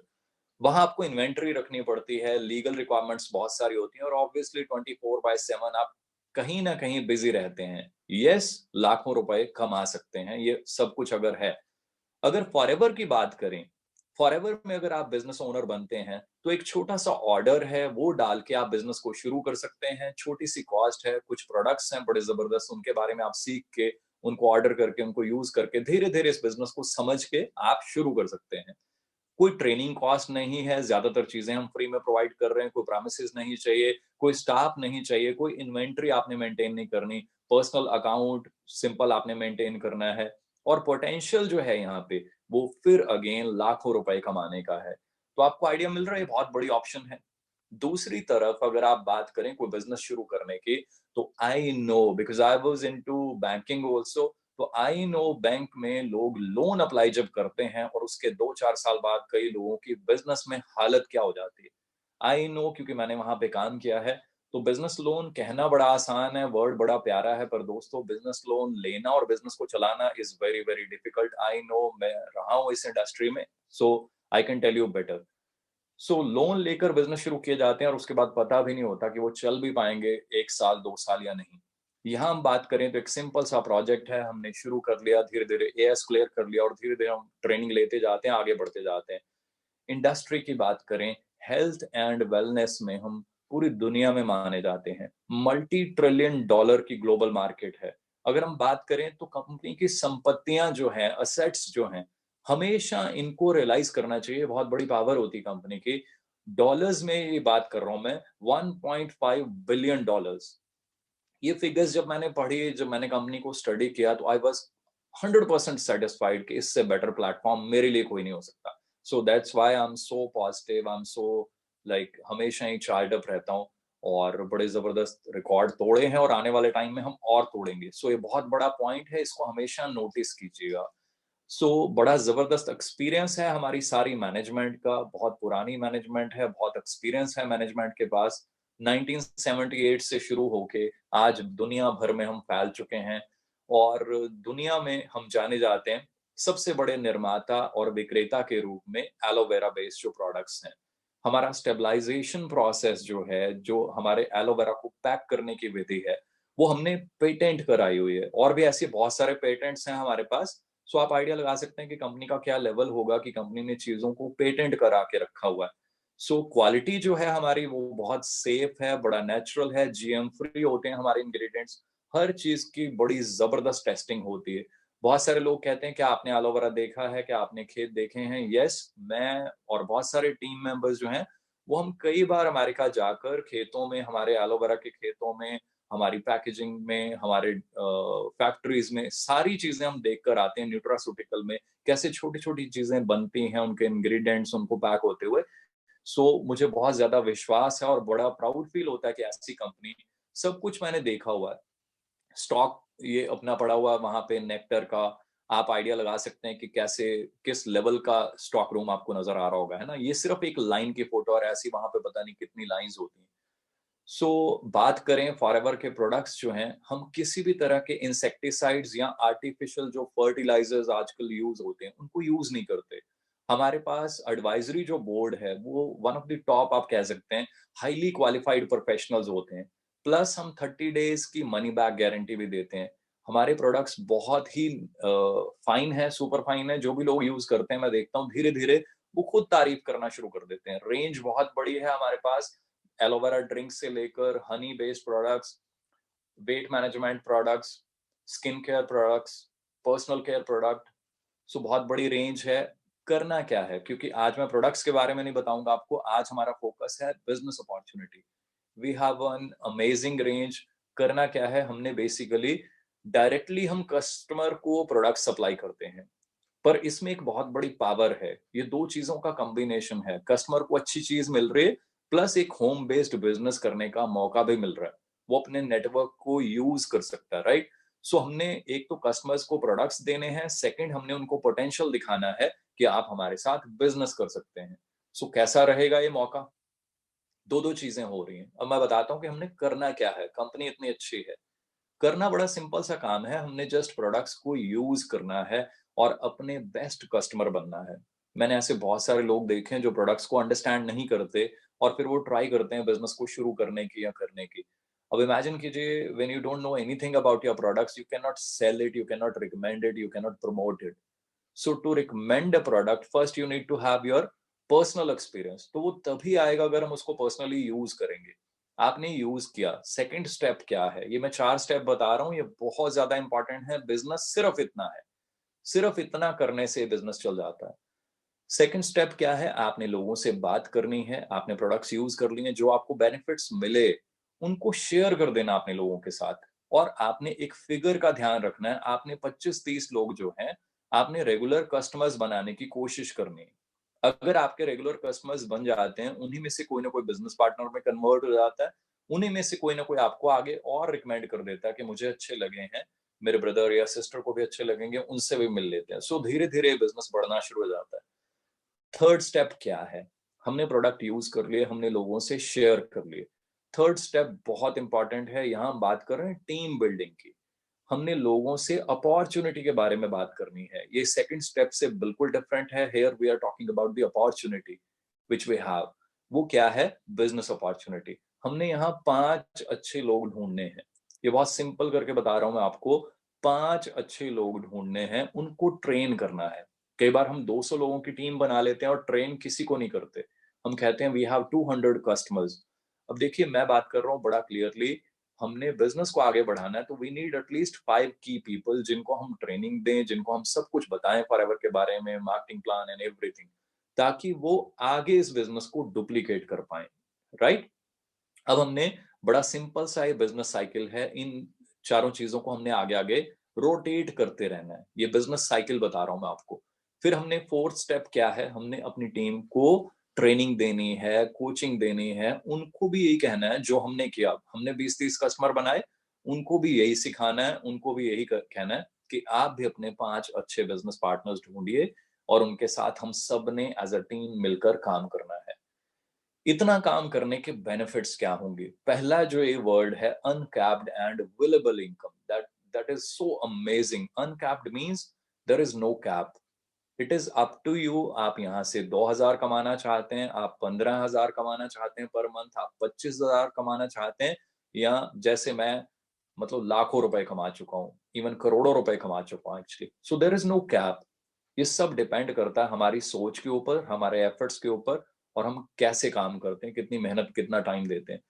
वहां आपको इन्वेंटरी रखनी पड़ती है, लीगल रिक्वायरमेंट्स बहुत सारी होती हैं और ऑब्वियसली 24/7 आप कहीं ना कहीं बिजी रहते हैं। यस, लाखों रुपए कमा सकते हैं, ये सब कुछ अगर है। अगर फॉरएवर की बात करें, फॉरएवर में अगर आप बिजनेस ओनर बनते हैं तो एक छोटा सा ऑर्डर है, वो डाल के आप बिजनेस को शुरू कर सकते हैं। छोटी सी कॉस्ट है, कुछ प्रोडक्ट्स हैं बड़े जबरदस्त, उनके बारे में आप सीख के, उनको ऑर्डर करके, उनको यूज करके धीरे धीरे इस बिजनेस को समझ के आप शुरू कर सकते हैं। कोई ट्रेनिंग कॉस्ट नहीं है, ज्यादातर चीजें हम फ्री में प्रोवाइड कर रहे हैं। कोई प्रोमिसेस नहीं चाहिए, कोई स्टाफ नहीं चाहिए, कोई इन्वेंट्री आपने मेंटेन नहीं करनी, पर्सनल अकाउंट सिंपल आपने मेंटेन करना है। और पोटेंशियल जो है यहाँ पे, वो फिर अगेन लाखों रुपए कमाने का है। तो आपको आइडिया मिल रहा है, बहुत बड़ी ऑप्शन है। दूसरी तरफ अगर आप बात करें कोई बिजनेस शुरू करने की, तो I know, because I was into banking also, तो आई नो बैंक में लोग लोन अप्लाई जब करते हैं और उसके 2-4 साल बाद कई लोगों की बिजनेस में हालत क्या हो जाती है। आई नो, क्योंकि मैंने वहां पे काम किया है। तो बिजनेस लोन कहना बड़ा आसान है, वर्ड बड़ा प्यारा है, पर दोस्तों बिजनेस लोन लेना और बिजनेस को चलाना is very very difficult. I know, मैं रहा हूं इस इंडस्ट्री में, so I can tell you better. So loan लेकर बिजनेस शुरू किए जाते हैं और उसके बाद पता भी नहीं होता कि वो चल भी पाएंगे 1 साल 2 साल या नहीं। यहाँ हम बात करें तो एक सिंपल सा प्रोजेक्ट है, हमने शुरू कर लिया, धीरे धीरे एएस क्लियर कर लिया और धीरे धीरे हम ट्रेनिंग लेते जाते हैं, आगे बढ़ते जाते हैं। इंडस्ट्री की बात करें, हेल्थ एंड वेलनेस में हम पूरी दुनिया में माने जाते हैं। $multi-trillion की ग्लोबल मार्केट है। अगर हम बात करें तो कंपनी की संपत्तियां जो हैं, असेट्स जो हैं, हमेशा इनको रियलाइज करना चाहिए। बहुत बड़ी पावर होती है कंपनी की। डॉलर्स में ये बात कर रहा हूं मैं, $1.5 बिलियन। ये फिगर्स जब मैंने पढ़ी, जब मैंने कंपनी को स्टडी किया, तो आई वाज 100% सेटिस्फाइड कि इससे बेटर प्लेटफॉर्म मेरे लिए कोई नहीं हो सकता। So that's why I am so positive, I am so like हमेशा ही चार्ज अप रहता हूँ और बड़े जबरदस्त रिकॉर्ड तोड़े हैं और आने वाले टाइम में हम और तोड़ेंगे। सो ये बहुत बड़ा पॉइंट है, इसको हमेशा नोटिस कीजिएगा। सो बड़ा जबरदस्त एक्सपीरियंस है हमारी सारी मैनेजमेंट का, बहुत पुरानी मैनेजमेंट है, बहुत एक्सपीरियंस है मैनेजमेंट के पास। 1978 से शुरू होके आज दुनिया भर में हम फैल चुके हैं और दुनिया में हम जाने जाते हैं सबसे बड़े निर्माता और विक्रेता के रूप में एलोवेरा बेस्ड जो प्रोडक्ट्स हैं। हमारा स्टेबलाइजेशन प्रोसेस जो है, जो हमारे एलोवेरा को पैक करने की विधि है, वो हमने पेटेंट कराई हुई है। और भी ऐसे बहुत सारे पेटेंट्स हैं हमारे पास। सो आप आइडिया लगा सकते हैं कि कंपनी का क्या लेवल होगा कि कंपनी ने चीजों को पेटेंट करा के रखा हुआ है। सो क्वालिटी जो है हमारी वो बहुत सेफ है, बड़ा नेचुरल है, जीएम फ्री होते हैं हमारे इंग्रेडिएंट्स। हर चीज की बड़ी जबरदस्त टेस्टिंग होती है। बहुत सारे लोग कहते हैं कि आपने एलोवेरा देखा है, क्या आपने खेत देखे हैं? यस, मैं और बहुत सारे टीम मेंबर्स जो हैं, वो हम कई बार अमेरिका जाकर खेतों में, हमारे एलोवेरा के खेतों में, हमारी पैकेजिंग में, हमारे फैक्ट्रीज में सारी चीजें हम देख कर आते हैं। न्यूट्रास्यूटिकल में कैसे छोटी छोटी चीजें बनती हैं, उनके इंग्रेडिएंट्स उनको पैक होते हुए। सो मुझे बहुत ज्यादा विश्वास है और बड़ा प्राउड फील होता है कि ऐसी कंपनी, सब कुछ मैंने देखा हुआ है। स्टॉक ये अपना पड़ा हुआ वहां पे नेक्टर का, आप आइडिया लगा सकते हैं कि कैसे, किस लेवल का स्टॉक रूम आपको नजर आ रहा होगा, है ना? ये सिर्फ एक लाइन की फोटो और ऐसी वहां पे पता नहीं कितनी लाइंस होती हैं। सो बात करें फॉरएवर के प्रोडक्ट्स जो हैं, हम किसी भी तरह के इंसेक्टिसाइड्स या आर्टिफिशियल जो फर्टिलाइजर्स आजकल यूज होते हैं, उनको यूज नहीं करते। हमारे पास एडवाइजरी जो बोर्ड है, वो वन ऑफ द टॉप आप कह सकते हैं, हाईली क्वालिफाइड प्रोफेशनल्स होते हैं। प्लस हम 30 डेज की मनी बैक गारंटी भी देते हैं। हमारे प्रोडक्ट्स बहुत ही फाइन है, सुपर फाइन है। जो भी लोग यूज करते हैं, मैं देखता हूँ धीरे धीरे वो खुद तारीफ करना शुरू कर देते हैं। रेंज बहुत बड़ी है हमारे पास, एलोवेरा ड्रिंक से लेकर honey based products, weight management products, skin care products, personal care product. So बहुत बड़ी रेंज है। करना क्या है, क्योंकि आज मैं प्रोडक्ट्स के बारे में नहीं बताऊंगा आपको, आज हमारा फोकस है business opportunity. We have an amazing range. करना क्या है, हमने बेसिकली डायरेक्टली हम कस्टमर को प्रोडक्ट सप्लाई करते हैं, पर इसमें एक बहुत बड़ी पावर है। ये दो चीजों का कॉम्बिनेशन है। कस्टमर को अच्छी चीज मिल रही है, प्लस एक होम बेस्ड बिजनेस करने का मौका भी मिल रहा है। वो अपने नेटवर्क को यूज कर सकता है, राइट? सो हमने एक तो कस्टमर्स को प्रोडक्ट्स देने हैं, सेकंड हमने उनको पोटेंशियल दिखाना है कि आप हमारे साथ बिजनेस कर सकते हैं। सो कैसा रहेगा ये मौका? दो दो चीजें हो रही हैं। अब मैं बताता हूँ कि हमने करना क्या है। कंपनी इतनी अच्छी है, करना बड़ा सिंपल सा काम है। हमने जस्ट प्रोडक्ट्स को यूज करना है और अपने बेस्ट कस्टमर बनना है। मैंने ऐसे बहुत सारे लोग देखे हैं जो प्रोडक्ट्स को अंडरस्टैंड नहीं करते और फिर वो ट्राई करते हैं बिजनेस को शुरू करने की या करने की। अब इमेजिन कीजिए, when you don't know anything about your products, you can not sell it, you can not recommend it, you can not promote it. So to recommend a product, first you need to have your personal experience. तो वो तभी आएगा अगर हम उसको पर्सनली यूज करेंगे। आपने यूज किया, सेकंड स्टेप क्या है? ये मैं 4 स्टेप बता रहा हूं, ये बहुत ज्यादा इंपॉर्टेंट है। बिजनेस सिर्फ इतना है, सिर्फ इतना करने से बिजनेस चल जाता है। सेकंड स्टेप क्या है? आपने लोगों से बात करनी है, आपने प्रोडक्ट्स यूज कर लिए, जो आपको बेनिफिट्स मिले उनको शेयर कर देना अपने लोगों के साथ। और आपने एक फिगर का ध्यान रखना है, आपने 25-30 लोग जो हैं, आपने रेगुलर कस्टमर्स बनाने की कोशिश करनी है। अगर आपके रेगुलर कस्टमर्स बन जाते हैं, उन्हीं में से कोई ना कोई बिजनेस पार्टनर में कन्वर्ट हो जाता है, उन्हीं में से कोई ना कोई आपको आगे और रिकमेंड कर देता है कि मुझे अच्छे लगे हैं, मेरे ब्रदर या सिस्टर को भी अच्छे लगेंगे, उनसे भी मिल लेते हैं। सो धीरे धीरे बिजनेस बढ़ना शुरू हो जाता है। थर्ड स्टेप क्या है? हमने प्रोडक्ट यूज कर लिए, हमने लोगों से शेयर कर लिए। थर्ड स्टेप बहुत इंपॉर्टेंट है। यहां हम बात कर रहे हैं टीम बिल्डिंग की। हमने लोगों से अपॉर्चुनिटी के बारे में बात करनी है। ये सेकंड स्टेप से बिल्कुल डिफरेंट है। Here we are talking about the opportunity which we have. वो क्या है? Business opportunity. हमने यहाँ 5 अच्छे लोग ढूंढने हैं। ये बहुत सिंपल करके बता रहा हूं मैं आपको। 5 अच्छे लोग ढूंढने हैं, उनको ट्रेन करना है। कई बार हम 200 लोगों की टीम बना लेते हैं और ट्रेन किसी को नहीं करते। हम कहते हैं वी हैव 200 कस्टमर्स। अब देखिए, मैं बात कर रहा हूँ बड़ा क्लियरली। हमने बिजनेस को आगे बढ़ाना है तो वी नीड एटलीस्ट 5 की पीपल, जिनको हम ट्रेनिंग दें, जिनको हम सब कुछ बताएं फॉरएवर के बारे में, मार्केटिंग प्लान एंड एवरीथिंग, ताकि वो आगे इस बिजनेस को डुप्लीकेट कर पाए, राइट? अब हमने बड़ा सिंपल सा ये बिजनेस साइकिल है। इन चारों चीजों को हमने आगे आगे रोटेट करते रहना है। ये बिजनेस साइकिल बता रहा हूं मैं आपको। फिर हमने फोर्थ स्टेप क्या है? हमने अपनी टीम को ट्रेनिंग देनी है, कोचिंग देनी है। उनको भी यही कहना है जो हमने किया। हमने 20-30 कस्टमर बनाए, उनको भी यही सिखाना है, उनको भी यही कहना है कि आप भी अपने 5 अच्छे बिजनेस पार्टनर्स ढूंढिए और उनके साथ हम सब ने एज अ टीम मिलकर काम करना है। इतना काम करने के बेनिफिट्स क्या होंगे? पहला जो ये वर्ड है, uncapped and variable income, that is so amazing. Uncapped means there is no cap. It is up to you. आप यहाँ से 2,000 कमाना चाहते हैं, आप 15,000 कमाना चाहते हैं पर मंथ, आप 25,000 कमाना चाहते हैं, या जैसे मैं मतलब लाखों रुपए कमा चुका हूँ, इवन करोड़ों रुपए कमा चुका हूँ actually. So there is no cap. ये सब डिपेंड करता है हमारी सोच के ऊपर, हमारे एफर्ट्स के ऊपर, और हम कैसे काम करते हैं, कितनी मेहनत, कितना टाइम देते हैं।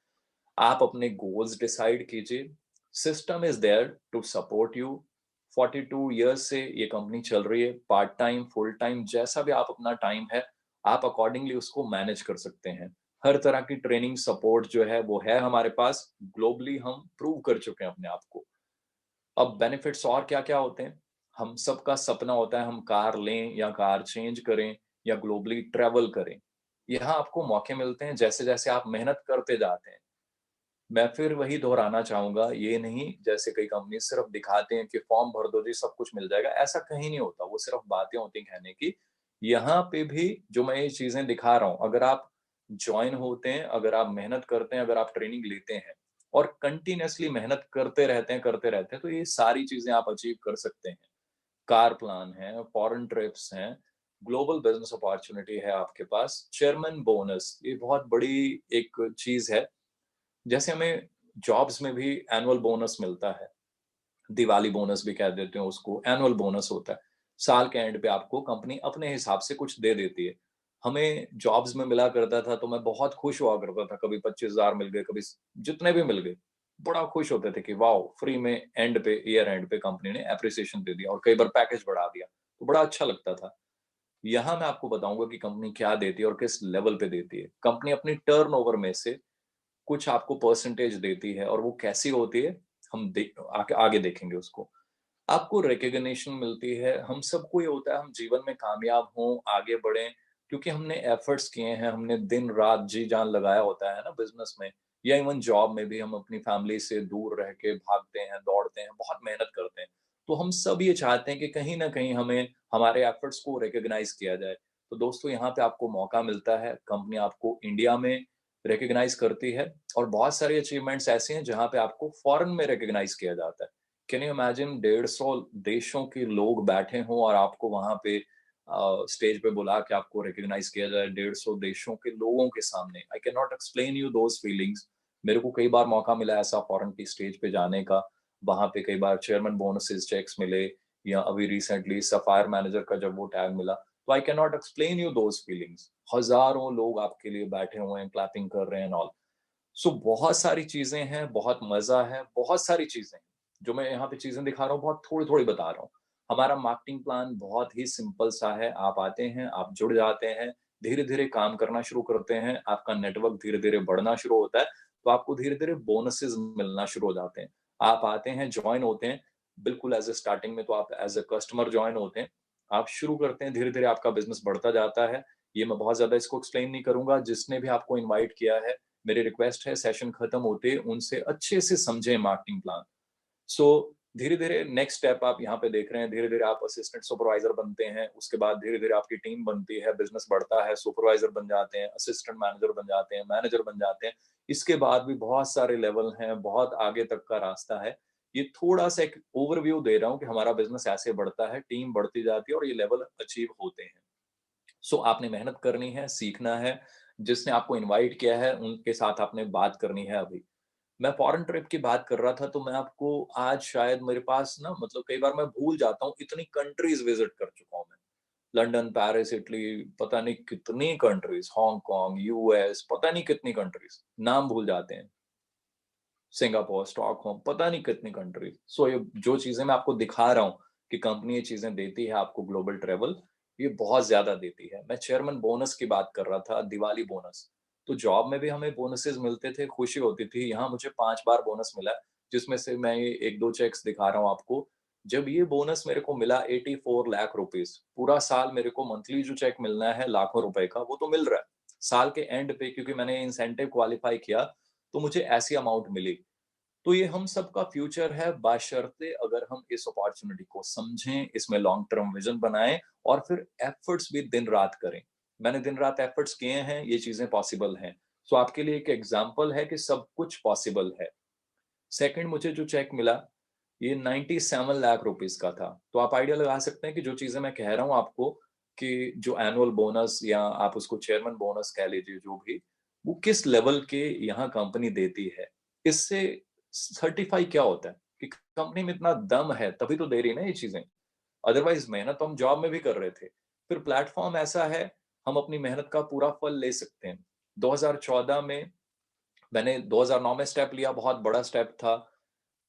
आप अपने गोल्स डिसाइड कीजिए। System is there to support you. 42 years से ये कंपनी चल रही है, पार्ट टाइम, फुल टाइम, जैसा भी आप अपना टाइम है, आप अकॉर्डिंगली उसको मैनेज कर सकते हैं। हर तरह की ट्रेनिंग सपोर्ट जो है वो है हमारे पास। ग्लोबली हम प्रूव कर चुके हैं अपने आप को। अब बेनिफिट्स और क्या क्या होते हैं? हम सबका सपना होता है हम कार लें या कार चेंज करें या ग्लोबली ट्रेवल करें। यहाँ आपको मौके मिलते हैं जैसे जैसे आप मेहनत करते जाते हैं। मैं फिर वही दोहराना चाहूंगा, ये नहीं जैसे कई कंपनी सिर्फ दिखाते हैं कि फॉर्म भर दो जी सब कुछ मिल जाएगा, ऐसा कहीं नहीं होता। वो सिर्फ बातें होती हैं कहने की। यहाँ पे भी जो मैं ये चीजें दिखा रहा हूँ, अगर आप ज्वाइन होते हैं, अगर आप मेहनत करते हैं, अगर आप ट्रेनिंग लेते हैं और कंटिन्यूअसली मेहनत करते रहते हैं, तो ये सारी चीजें आप अचीव कर सकते हैं। कार प्लान है, फॉरेन ट्रिप्स हैं, ग्लोबल बिजनेस अपॉर्चुनिटी है आपके पास, चेयरमैन बोनस, ये बहुत बड़ी एक चीज है। जैसे हमें जॉब्स में भी एनुअल बोनस मिलता है, दिवाली बोनस भी कह देते हैं उसको, एनुअल बोनस होता है। साल के एंड पे आपको कंपनी अपने हिसाब से कुछ दे देती है। हमें जॉब्स में मिला करता था तो मैं बहुत खुश हुआ करता था, कभी 25,000 मिल गए, कभी जितने भी मिल गए, बड़ा खुश होते थे कि वाओ, फ्री में एंड पे, ईयर एंड पे कंपनी ने एप्रिसिएशन दे दिया और कई बार पैकेज बढ़ा दिया, तो बड़ा अच्छा लगता था। यहाँ मैं आपको बताऊंगा कि कंपनी क्या देती है और किस लेवल पे देती है। कंपनी अपनी टर्नओवर में से कुछ आपको परसेंटेज देती है, और वो कैसी होती है हम आगे देखेंगे उसको। आपको रिकॉग्निशन मिलती है। हम सबको ये होता है हम जीवन में कामयाब हों, आगे बढ़ें, क्योंकि हमने एफर्ट्स किए हैं, हमने दिन रात जी जान लगाया होता है ना बिजनेस में, या इवन जॉब में भी हम अपनी फैमिली से दूर रह के भागते हैं, दौड़ते हैं, बहुत मेहनत करते हैं। तो हम सब ये चाहते हैं कि कहीं ना कहीं हमें हमारे एफर्ट्स को रिकॉग्नाइज किया जाए। तो दोस्तों, यहाँ पे आपको मौका मिलता है, कंपनी आपको इंडिया में रिकॉग्नाइज करती है, और बहुत सारी अचीवमेंट्स ऐसी हैं जहाँ पे आपको फॉरेन में रिकॉग्नाइज किया जाता है। कैन यू इमेजिन 150 देशों के लोग बैठे हों और आपको वहां पे स्टेज पे बुला के आपको रिकॉग्नाइज किया जाए 150 देशों के लोगों के सामने। I can not explain you those feelings. मेरे को कई बार मौका मिला ऐसा फॉरेन की स्टेज पे जाने का, वहां पे कई बार चेयरमैन बोनसेस चेक्स मिले, या अभी रिसेंटली सफायर मैनेजर का जब वो टैग मिला, तो I can not explain you those feelings. हजारों लोग आपके लिए बैठे हुए हैं, क्लैपिंग कर रहे हैं ऑल। सो बहुत सारी चीजें हैं, बहुत मजा है, बहुत सारी चीजें हैं। जो मैं यहाँ पे चीजें दिखा रहा हूँ बहुत थोड़ी थोड़ी बता रहा हूँ। हमारा मार्केटिंग प्लान बहुत ही सिंपल सा है। आप आते हैं, आप जुड़ जाते हैं, धीरे धीरे काम करना शुरू करते हैं, आपका नेटवर्क धीरे धीरे बढ़ना शुरू होता है, तो आपको धीरे धीरे बोनसेस मिलना शुरू हो जाते हैं। आप आते हैं, ज्वाइन होते हैं, बिल्कुल एज ए स्टार्टिंग में तो आप एज ए कस्टमर ज्वाइन होते हैं, आप शुरू करते हैं, धीरे धीरे आपका बिजनेस बढ़ता जाता है। ये मैं बहुत ज्यादा इसको एक्सप्लेन नहीं करूंगा। जिसने भी आपको इन्वाइट किया है, मेरी रिक्वेस्ट है सेशन खत्म होते उनसे अच्छे से समझें मार्केटिंग प्लान। सो धीरे धीरे नेक्स्ट स्टेप आप यहाँ पे देख रहे हैं, धीरे धीरे आप असिस्टेंट सुपरवाइजर बनते हैं, उसके बाद धीरे धीरे आपकी टीम बनती है, बिजनेस बढ़ता है, सुपरवाइजर बन जाते हैं, असिस्टेंट मैनेजर बन जाते हैं, मैनेजर बन जाते हैं। इसके बाद भी बहुत सारे लेवल हैं, बहुत आगे तक का रास्ता है। ये थोड़ा सा एक ओवरव्यू दे रहा हूँ कि हमारा बिजनेस ऐसे बढ़ता है, टीम बढ़ती जाती है और ये लेवल अचीव होते हैं। सो आपने मेहनत करनी है, सीखना है। जिसने आपको इनवाइट किया है उनके साथ आपने बात करनी है। अभी मैं फॉरेन ट्रिप की बात कर रहा था, तो मैं आपको आज शायद मेरे पास ना, मतलब कई बार मैं भूल जाता हूँ, इतनी कंट्रीज विजिट कर चुका हूँ मैं। लंदन, पेरिस, इटली, पता नहीं कितनी कंट्रीज, हांगकांग, यूएस, पता नहीं कितनी कंट्रीज, नाम भूल जाते हैं, सिंगापुर, स्टॉकहोम, पता नहीं कितनी कंट्रीज। सो ये जो चीजें मैं आपको दिखा रहा हूँ कि कंपनी ये चीजें देती है आपको, ग्लोबल ट्रेवल, ये बहुत ज्यादा देती है। मैं चेयरमैन बोनस की बात कर रहा था, दिवाली बोनस। तो जॉब में भी हमें बोनसेस मिलते थे, खुशी होती थी। यहाँ मुझे 5 बार बोनस मिला, जिसमें से मैं ये 1-2 चेक्स दिखा रहा हूँ आपको। जब ये बोनस मेरे को मिला 84 लाख रुपीज, पूरा साल मेरे को मंथली जो चेक मिलना है लाखों रुपए का, वो तो मिल रहा है। साल के एंड पे क्योंकि मैंने इंसेंटिव क्वालिफाई किया, तो मुझे ऐसी अमाउंट मिली। तो ये हम सबका फ्यूचर है, बशर्ते अगर हम इस अपॉर्चुनिटी को समझें, इसमें लॉन्ग टर्म विजन बनाएं और फिर एफर्ट्स भी दिन रात करें। मैंने दिन रात एफर्ट्स किए हैं, ये चीजें पॉसिबल हैं। सो आपके लिए एक एग्जांपल है कि सब कुछ पॉसिबल है। सेकंड, मुझे जो चेक मिला ये 97 लाख रुपीस का था। तो आप आइडिया लगा सकते हैं कि जो चीजें मैं कह रहा हूं आपको, कि जो एनुअल बोनस या आप उसको चेयरमैन बोनस कह लीजिए, जो भी, वो किस लेवल के यहाँ कंपनी देती है। इससे सर्टिफाई क्या होता है कि कंपनी में इतना दम है, तभी तो दे रही है ना ये चीजें। अदरवाइज मेहनत तो हम जॉब में भी कर रहे थे। फिर प्लेटफॉर्म ऐसा है, हम अपनी मेहनत का पूरा फल ले सकते हैं। 2014 में मैंने 2009 में स्टेप लिया, बहुत बड़ा स्टेप था।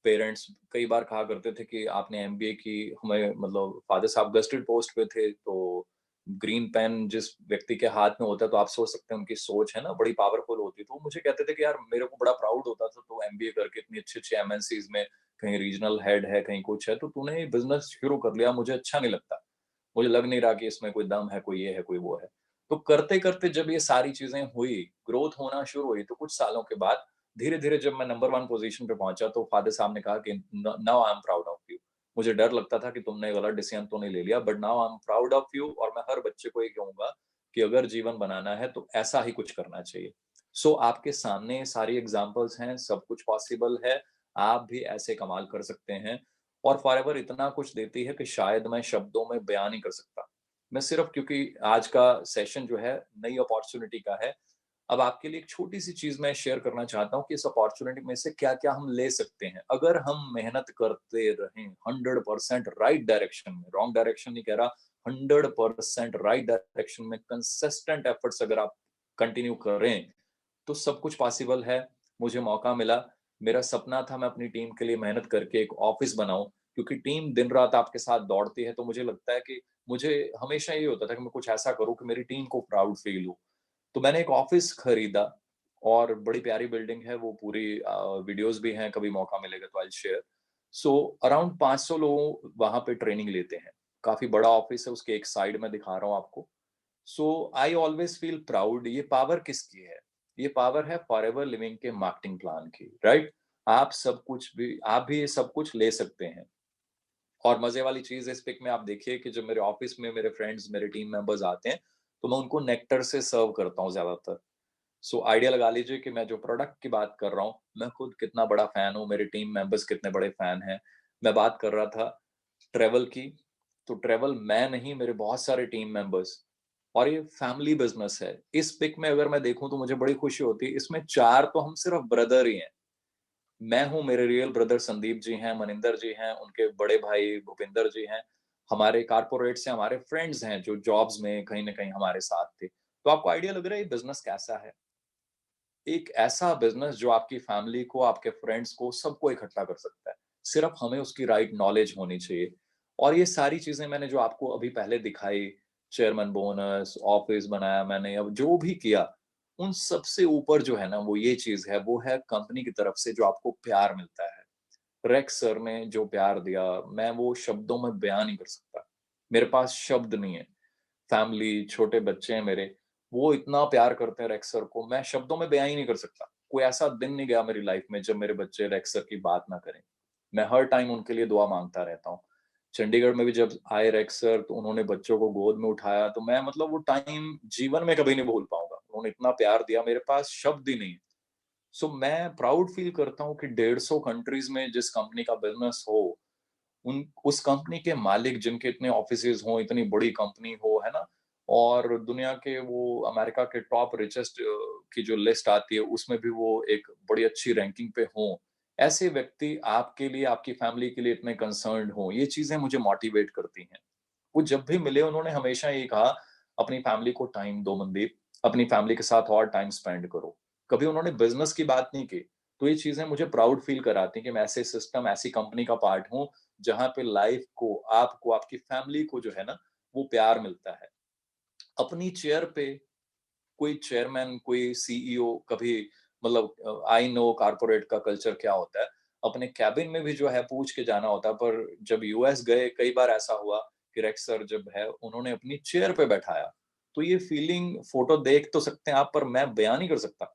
पेरेंट्स कई बार कहा करते थे कि आपने एमबीए की, हमें मतलब फादर साहब गस्टेड पोस्ट पे थे, तो ग्रीन पेन जिस व्यक्ति के हाथ में होता है तो आप सोच सकते हैं उनकी सोच है ना बड़ी पावरफुल होती है। तो वो मुझे कहते थे कि यार मेरे को बड़ा प्राउड होता था, तो एमबीए करके इतनी अच्छी अच्छी एमएनसीज में कहीं रीजनल हेड है, कहीं कुछ है, तो तूने ये बिजनेस शुरू कर लिया, मुझे अच्छा नहीं लगता, मुझे लग नहीं रहा कि इसमें कोई दम है, कोई ये है, कोई वो है। तो करते करते जब ये सारी चीजें हुई, ग्रोथ होना शुरू हुई, तो कुछ सालों के बाद धीरे धीरे जब मैं नंबर 1 पोजीशन पे पहुंचा, तो फादर साहब ने कहा कि now I am proud of you. मुझे डर लगता था कि तुमने गलत डिसीजन तो नहीं ले लिया, but now I am proud of you. और मैं हर बच्चे को ये कहूंगा कि अगर जीवन बनाना है तो ऐसा ही कुछ करना चाहिए। सो आपके सामने सारी एग्जांपल्स हैं, सब कुछ पॉसिबल है, आप भी ऐसे कमाल कर सकते हैं। और फॉरएवर इतना कुछ देती है कि शायद मैं शब्दों में बयान नहीं कर सकता। मैं सिर्फ, क्योंकि आज का सेशन जो है नई अपॉर्चुनिटी का है, अब आपके लिए एक छोटी सी चीज मैं शेयर करना चाहता हूँ कि इस अपॉर्चुनिटी में से क्या क्या हम ले सकते हैं अगर हम मेहनत करते रहें 100% राइट डायरेक्शन में, रॉन्ग डायरेक्शन नहीं कह रहा, 100% राइट डायरेक्शन में कंसिस्टेंट एफर्ट्स अगर आप कंटिन्यू करें तो सब कुछ पॉसिबल है। मुझे मौका मिला, मेरा सपना था मैं अपनी टीम के लिए मेहनत करके एक ऑफिस बनाऊं, क्योंकि टीम दिन रात आपके साथ दौड़ती है, तो मुझे लगता है कि मुझे हमेशा ये होता था कि मैं कुछ ऐसा करूं कि मेरी टीम को प्राउड फील हो। तो मैंने एक ऑफिस खरीदा और बड़ी प्यारी बिल्डिंग है वो, पूरी वीडियोस भी हैं, कभी मौका मिलेगा तो आई शेयर। सो अराउंड 500 लोग वहां पे ट्रेनिंग लेते हैं, काफी बड़ा ऑफिस है, उसके एक साइड में दिखा रहा हूँ आपको। सो आई ऑलवेज फील प्राउड। ये पावर किसकी है? ये पावर है फॉरएवर लिविंग के मार्केटिंग प्लान की, राइट? आप भी ये सब कुछ ले सकते हैं। और मजे वाली चीज इस पिक में आप देखिए कि जब मेरे ऑफिस में मेरे फ्रेंड्स, मेरे टीम मेंबर्स आते हैं, तो मैं उनको नेक्टर से सर्व करता हूँ ज्यादातर। सो आइडिया लगा लीजिए कि मैं जो प्रोडक्ट की बात कर रहा हूँ, मैं खुद कितना बड़ा फैन हूँ, मेरे टीम मेंबर्स कितने बड़े फैन हैं। मैं बात कर रहा था ट्रेवल की, तो ट्रेवल मैं नहीं, मेरे बहुत सारे टीम मेंबर्स, और ये फैमिली बिजनेस है। इस पिक में अगर मैं देखूं तो मुझे बड़ी खुशी होती है, इसमें 4 तो हम सिर्फ ब्रदर ही हैं। मैं हूं, मेरे रियल ब्रदर संदीप जी हैं, मनिंदर जी हैं, उनके बड़े भाई भूपिंदर जी हैं, हमारे कारपोरेट से हमारे फ्रेंड्स हैं जो जॉब्स में कहीं ना कहीं हमारे साथ थे। तो आपको आइडिया लग रहा है ये बिजनेस कैसा है? एक ऐसा बिजनेस जो आपकी फैमिली को, आपके फ्रेंड्स को, सबको इकट्ठा कर सकता है। सिर्फ हमें उसकी राइट नॉलेज होनी चाहिए। और ये सारी चीजें मैंने जो आपको अभी पहले दिखाई, चेयरमैन बोनस, ऑफिस बनाया मैंने, अब जो भी किया, उन सबसे ऊपर जो है ना वो ये चीज है, वो है कंपनी की तरफ से जो आपको प्यार मिलता है। रेक्स सर ने जो प्यार दिया, मैं वो शब्दों में बयान नहीं कर सकता। मेरे पास शब्द नहीं है। फैमिली, छोटे बच्चे हैं मेरे, वो इतना प्यार करते हैं रेक्स सर को, मैं शब्दों में बयान ही नहीं कर सकता। कोई ऐसा दिन नहीं गया मेरी लाइफ में जब मेरे बच्चे रेक्स सर की बात ना करें। मैं हर टाइम उनके लिए दुआ मांगता रहता हूँ। चंडीगढ़ में भी जब आए रेक्स सर, तो उन्होंने बच्चों को गोद में उठाया, तो मैं मतलब वो टाइम जीवन में कभी नहीं भूल पाऊंगा। उन्होंने इतना प्यार दिया, मेरे पास शब्द ही नहीं है। सो मैं प्राउड फील करता हूँ कि 150 कंट्रीज में जिस कंपनी का बिजनेस हो, उन उस कंपनी के मालिक जिनके इतने ऑफिसेज हों, इतनी बड़ी कंपनी हो, है ना, और दुनिया के वो अमेरिका के टॉप रिचेस्ट की जो लिस्ट आती है उसमें भी वो एक बड़ी अच्छी रैंकिंग पे हों, ऐसे व्यक्ति आपके लिए, आपकी फैमिली के लिए इतने कंसर्न्ड हों, ये चीजें मुझे मोटिवेट करती हैं। वो जब भी मिले उन्होंने हमेशा ये कहा, अपनी फैमिली को टाइम दो मनदीप, अपनी फैमिली के साथ और टाइम स्पेंड करो। कभी उन्होंने बिजनेस की बात नहीं की। तो ये चीजें मुझे प्राउड फील कराती हैं कि मैं ऐसे सिस्टम, ऐसी कंपनी का पार्ट हूँ जहां पे लाइफ को, आपको, आपकी फैमिली को जो है ना वो प्यार मिलता है। अपनी चेयर पे कोई चेयरमैन, कोई सीईओ कभी, मतलब आई नो कॉर्पोरेट का कल्चर क्या होता है, अपने कैबिन में भी जो है पूछ के जाना होता है। पर जब यूएस गए, कई बार ऐसा हुआ कि रेक्स सर जब है उन्होंने अपनी चेयर पे बैठाया, तो ये फीलिंग फोटो देख तो सकते हैं आप, पर मैं बयान नहीं कर सकता।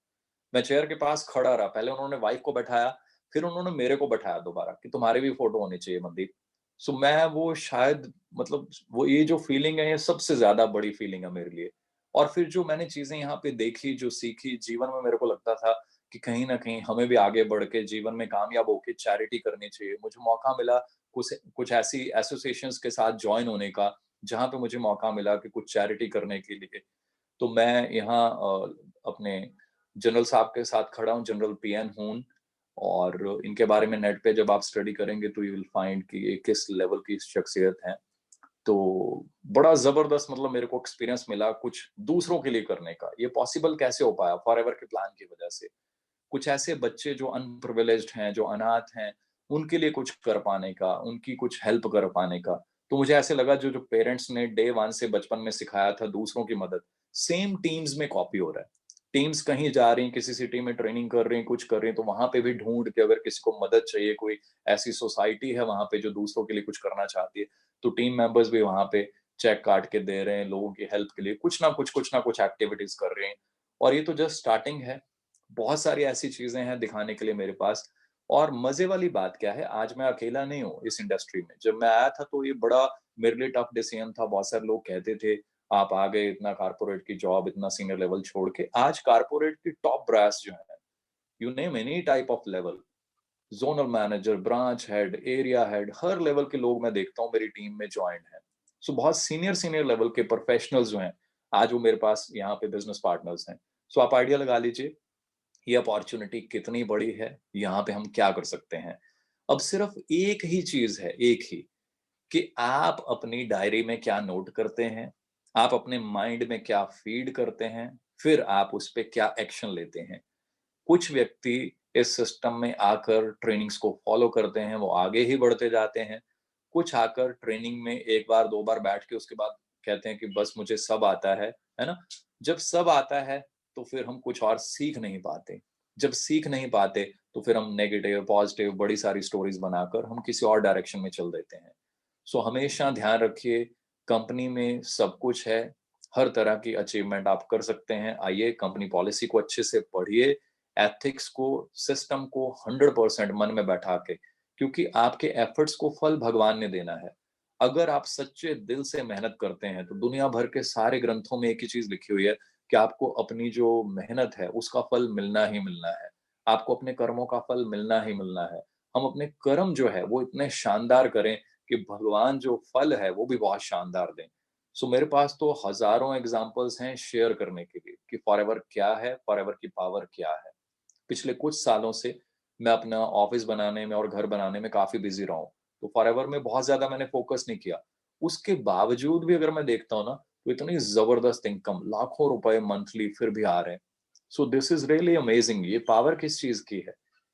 मैं चेयर के पास खड़ा रहा, पहले उन्होंने वाइफ को बैठाया, फिर उन्होंने मेरे को बैठाया दोबारा कि तुम्हारी भी फोटो होनी चाहिए मनदीप। सो मैं वो शायद, मतलब वो ये जो फीलिंग है, ये सबसे ज्यादा बड़ी फीलिंग है मेरे लिए। और फिर जो मैंने चीजें यहाँ पे देखी, जो सीखी जीवन में, मेरे को लगता था कि कहीं ना कहीं हमें भी आगे बढ़ के जीवन में कामयाब होके चैरिटी करनी चाहिए। मुझे मौका मिला कुछ कुछ ऐसी एसोसिएशंस के साथ ज्वाइन होने का, जहाँ पे मुझे मौका मिला कि कुछ चैरिटी करने के लिए, तो मैं यहाँ अपने जनरल साहब के साथ खड़ा हूँ, जनरल पीएन हून, और इनके बारे में नेट पे जब आप स्टडी करेंगे तो यू विल फाइंड कि ये किस लेवल की शख्सियत है। तो बड़ा जबरदस्त मतलब मेरे को एक्सपीरियंस मिला कुछ दूसरों के लिए करने का। ये पॉसिबल कैसे हो पाया? फॉरएवर के प्लान की वजह से। कुछ ऐसे बच्चे जो अनप्रिविलेज्ड हैं, जो अनाथ हैं, उनके लिए कुछ कर पाने का, उनकी कुछ हेल्प कर पाने का। तो मुझे ऐसे लगा जो पेरेंट्स ने डे 1 से बचपन में सिखाया था दूसरों की मदद, सेम टीम्स में कॉपी हो रहा है। टीम्स कहीं जा रही हैं, किसी सिटी में ट्रेनिंग कर रही हैं, कुछ कर रही हैं, तो वहां पे भी ढूंढ के अगर किसी को मदद चाहिए, कोई ऐसी सोसाइटी है वहां पे जो दूसरों के लिए कुछ करना चाहती है, तो टीम मेंबर्स भी वहां पे चेक काट के दे रहे हैं लोगों की हेल्प के लिए, कुछ ना कुछ एक्टिविटीज कर रहे हैं। और ये तो जस्ट स्टार्टिंग है, बहुत सारी ऐसी चीजें हैं दिखाने के लिए मेरे पास। और मजे वाली बात क्या है, आज मैं अकेला नहीं हूँ इस इंडस्ट्री में। जब मैं आया था तो ये बड़ा मेरे लिए टफ डिसीजन था। बहुत सारे लोग कहते थे आप आ गए इतना कारपोरेट की जॉब, इतना सीनियर लेवल छोड़ के। आज कारपोरेट की टॉप ब्रास जो है, you name any type of level, zonal manager, branch head, area head, her level के लोग मैं देखता हूँ मेरी टीम में ज्वाइन है। सो बहुत सीनियर लेवल के प्रोफेशनल्स जो हैं, आज वो मेरे पास यहाँ पे बिजनेस पार्टनर्स हैं। सो आप आइडिया लगा लीजिए ये अपॉर्चुनिटी कितनी बड़ी है, यहाँ पे हम क्या कर सकते हैं। अब सिर्फ एक ही चीज है, एक ही, कि आप अपनी डायरी में क्या नोट करते हैं, आप अपने माइंड में क्या फीड करते हैं, फिर आप उस पर क्या एक्शन लेते हैं। कुछ व्यक्ति इस सिस्टम में आकर ट्रेनिंग्स को फॉलो करते हैं, वो आगे ही बढ़ते जाते हैं। कुछ आकर ट्रेनिंग में एक बार दो बार बैठ के उसके बाद कहते हैं कि बस मुझे सब आता है ना। जब सब आता है तो फिर हम कुछ और सीख नहीं पाते। जब सीख नहीं पाते तो फिर हम नेगेटिव पॉजिटिव बड़ी सारी स्टोरीज बनाकर हम किसी और डायरेक्शन में चल देते हैं। सो हमेशा ध्यान रखिए, कंपनी में सब कुछ है, हर तरह की अचीवमेंट आप कर सकते हैं। आइए कंपनी पॉलिसी को अच्छे से पढ़िए, एथिक्स को, सिस्टम को 100% मन में बैठा के, क्योंकि आपके एफर्ट्स को फल भगवान ने देना है। अगर आप सच्चे दिल से मेहनत करते हैं तो दुनिया भर के सारे ग्रंथों में एक ही चीज लिखी हुई है कि आपको अपनी जो मेहनत है उसका फल मिलना ही मिलना है, आपको अपने कर्मों का फल मिलना ही मिलना है। हम अपने कर्म जो है वो इतने शानदार करें कि भगवान जो फल है वो भी बहुत शानदार दें। सो मेरे पास तो हजारों एग्जांपल्स हैं शेयर करने के लिए कि फॉरएवर क्या है, फॉरएवर की पावर क्या है। पिछले कुछ सालों से मैं अपना ऑफिस बनाने में और घर बनाने में काफी बिजी रहा हूँ, तो फॉरएवर में बहुत ज्यादा मैंने फोकस नहीं किया। उसके बावजूद भी अगर मैं देखता हूँ ना, तो इतनी जबरदस्त इनकम, लाखों रुपए मंथली फिर भी आ रहे हैं। So this is really amazing. ये पावर किस चीज की है?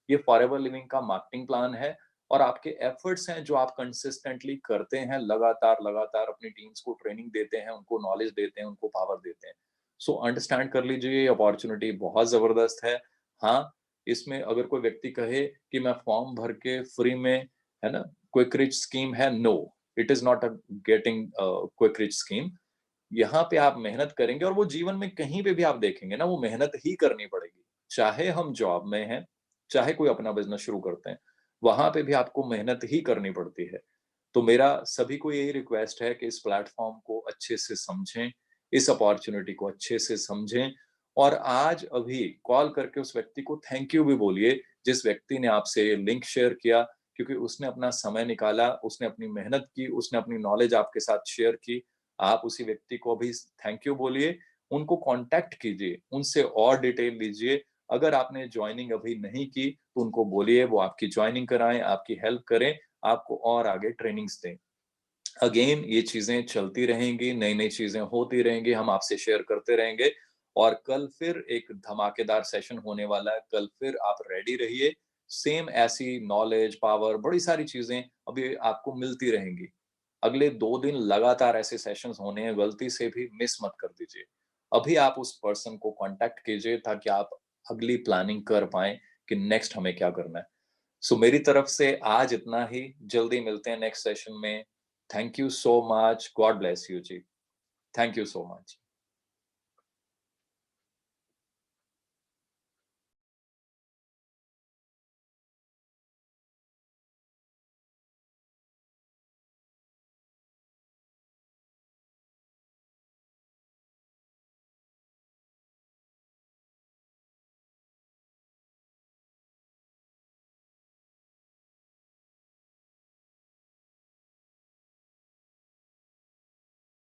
ये फॉरएवर लिविंग का मार्केटिंग प्लान है और आपके एफर्ट्स हैं जो आप कंसिस्टेंटली करते हैं, लगातार लगातार अपनी टीम्स को ट्रेनिंग देते हैं, उनको नॉलेज देते हैं, उनको पावर देते हैं। सो अंडरस्टैंड कर लीजिए, ये अपॉर्चुनिटी बहुत जबरदस्त है। हाँ, इसमें अगर कोई व्यक्ति कहे कि मैं फॉर्म भर के फ्री में, है ना, क्विक रिच स्कीम है, no, it is not a getting quick rich scheme. यहाँ पे आप मेहनत करेंगे और वो जीवन में कहीं पे भी आप देखेंगे ना, वो मेहनत ही करनी पड़ेगी। चाहे हम जॉब में हैं, चाहे कोई अपना बिजनेस शुरू करते हैं, वहां पे भी आपको मेहनत ही करनी पड़ती है। तो मेरा सभी को यही रिक्वेस्ट है कि इस प्लेटफॉर्म को अच्छे से समझें, इस अपॉर्चुनिटी को अच्छे से समझें, और आज अभी कॉल करके उस व्यक्ति को थैंक यू भी बोलिए जिस व्यक्ति ने आपसे लिंक शेयर किया, क्योंकि उसने अपना समय निकाला, उसने अपनी मेहनत की, उसने अपनी नॉलेज आपके साथ शेयर की। आप उसी व्यक्ति को अभी थैंक यू बोलिए, उनको कांटेक्ट कीजिए, उनसे और डिटेल लीजिए। अगर आपने ज्वाइनिंग अभी नहीं की तो उनको बोलिए वो आपकी ज्वाइनिंग कराएं, आपकी हेल्प करें, आपको और आगे ट्रेनिंग्स दें। अगेन ये चीजें चलती रहेंगी, नई नई चीजें होती रहेंगी, हम आपसे शेयर करते रहेंगे। और कल फिर एक धमाकेदार सेशन होने वाला है, कल फिर आप रेडी रहिए। सेम ऐसी नॉलेज, पावर, बड़ी सारी चीजें अभी आपको मिलती रहेंगी। अगले 2 दिन लगातार ऐसे सेशंस होने हैं, गलती से भी मिस मत कर दीजिए। अभी आप उस पर्सन को कांटेक्ट कीजिए ताकि आप अगली प्लानिंग कर पाएं कि नेक्स्ट हमें क्या करना है। सो मेरी तरफ से आज इतना ही, जल्दी मिलते हैं नेक्स्ट सेशन में। Thank you so much, God bless you जी, थैंक यू सो मच।